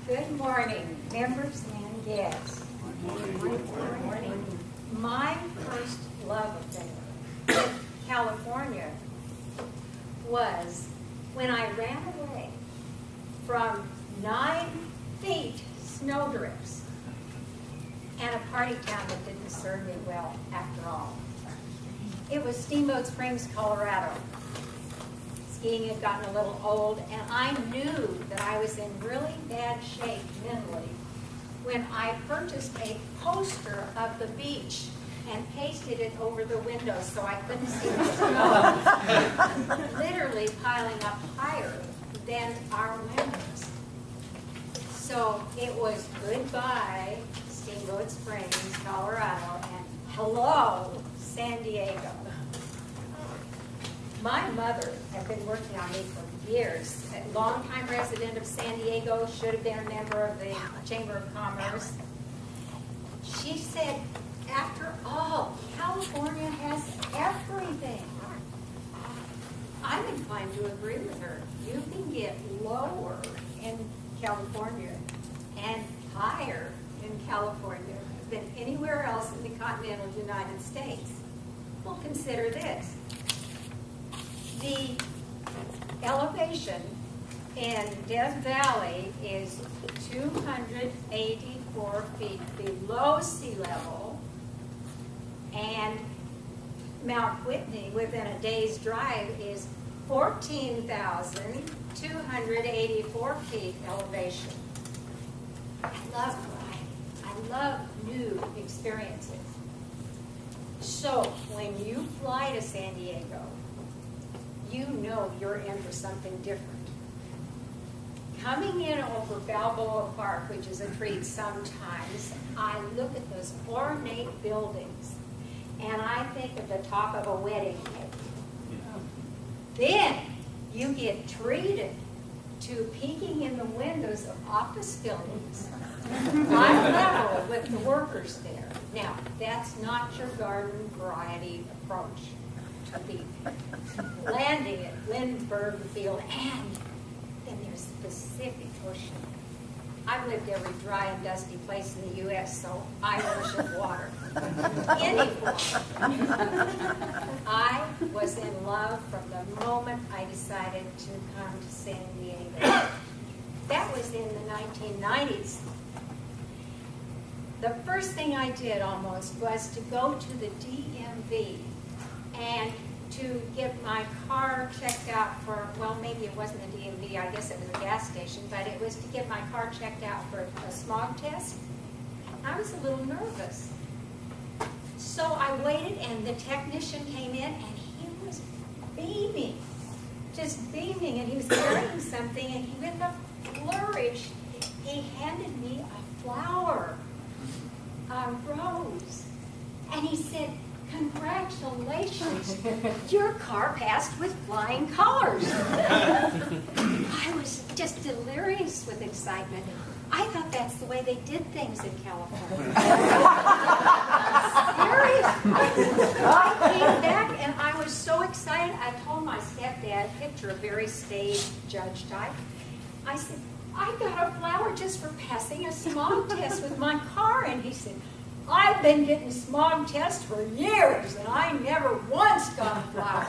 Good morning, members and guests. Good morning. My first love affair in California was when I ran away from 9 feet snowdrifts and a party town that didn't serve me well after all. It was Steamboat Springs, Colorado. Skiing had gotten a little old, and I knew that I was in really bad shape mentally when I purchased a poster of the beach and pasted it over the window so I couldn't see the snow, literally piling up higher than our windows. So it was goodbye, Steamboat Springs, Colorado, and hello, San Diego. My mother had been working on me for years. A longtime resident of San Diego, should have been a member of the Chamber of Commerce. She said, after all, California has everything. I'm inclined to agree with her. You can get lower in California and higher in California than anywhere else in the continental United States. Well, consider this. The elevation in Death Valley is 284 feet below sea level, and Mount Whitney, within a day's drive, is 14,284 feet elevation. I love variety. I love new experiences. So when you fly to San Diego, you know you're in for something different. Coming in over Balboa Park, which is a treat sometimes, I look at those ornate buildings and I think of the top of a wedding cake. Then you get treated to peeking in the windows of office buildings on level with the workers there. Now, that's not your garden variety approach to the landing at Lindbergh Field, and then there's the Pacific Ocean. I've lived every dry and dusty place in the U.S., so I worship water. Any water. I was in love from the moment I decided to come to San Diego. That was in the 1990s. The first thing I did almost was to go to the DMV and to get my car checked out for, well, maybe it wasn't a DMV, I guess it was a gas station, but it was to get my car checked out for a smog test. I was a little nervous. So I waited, and the technician came in, and he was beaming, just beaming, and he was carrying something, and with a flourish, he handed me a flower, a rose, and he said, "Congratulations, your car passed with flying colors." I was just delirious with excitement. I thought that's the way they did things in California. Seriously. I came back and I was so excited. I told my stepdad, picture a very staid judge type. I said, "I got a flower just for passing a smog test with my car." And he said, "I've been getting smog tests for years, and I never once got a flower."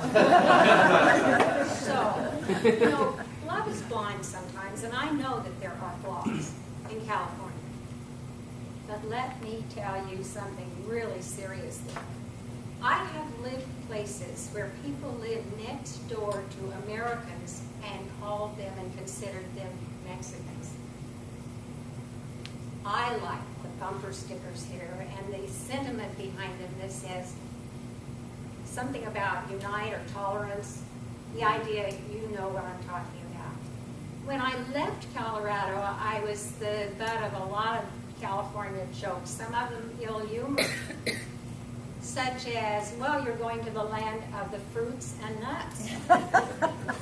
So, you know, love is blind sometimes, and I know that there are flaws in California. But let me tell you something really serious there. I have lived places where people lived next door to Americans and called them and considered them Mexicans. I like the bumper stickers here and the sentiment behind them that says something about unite or tolerance, the idea, you know what I'm talking about. When I left Colorado, I was the butt of a lot of California jokes, some of them ill-humored, such as, "Well, you're going to the land of the fruits and nuts."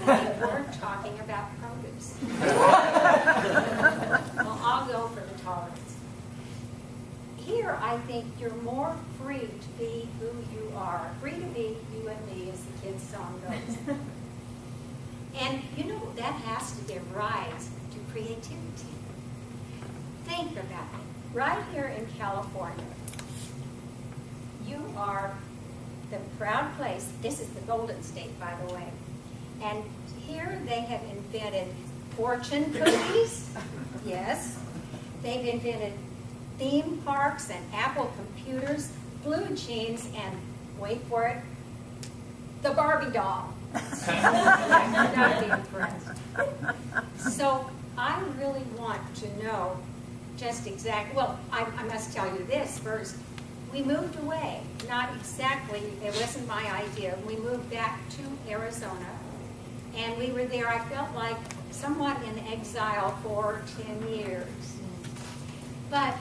They weren't talking about produce. Well, I'll go for the tolerance. Here, I think you're more free to be who you are. Free to be you and me, as the kids' song goes. And, you know, that has to give rise to creativity. think about it. Right here in California, you are the proud place. This is the Golden State, by the way. And here they have invented fortune cookies. Yes. They've invented theme parks and Apple computers, blue jeans, and wait for it, the Barbie doll. You're not be impressed. So I really want to know just exactly, well, I must tell you this first. We moved away, not exactly, it wasn't my idea. We moved back to Arizona, and we were there, I felt like, somewhat in exile for 10 years. But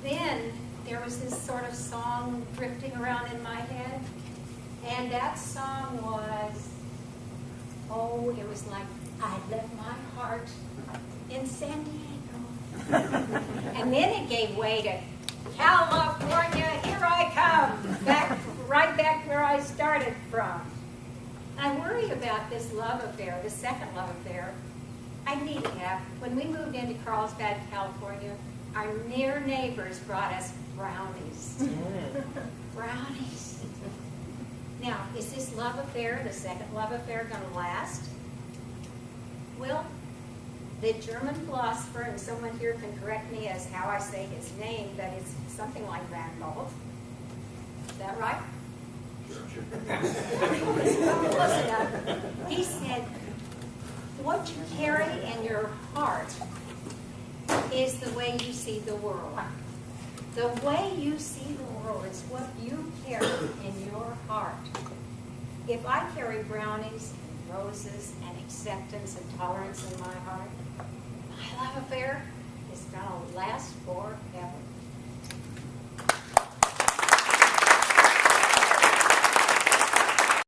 then there was this sort of song drifting around in my head, and that song was, oh, it was like, I left my heart in San Diego. And then it gave way to California, here I come, right back where I started from. I worry about this love affair, this second love affair. I need to have, when we moved into Carlsbad, California, our near neighbors brought us brownies. Brownies. Now, is this love affair, the second love affair, going to last? Well, the German philosopher, and someone here can correct me as how I say his name, but it's something like Randolph. Is that right? Sure. Close enough. He said, what you carry in your heart is the way you see the world. The way you see the world is what you carry in your heart. If I carry brownies and roses and acceptance and tolerance in my heart, my love affair is going to last forever.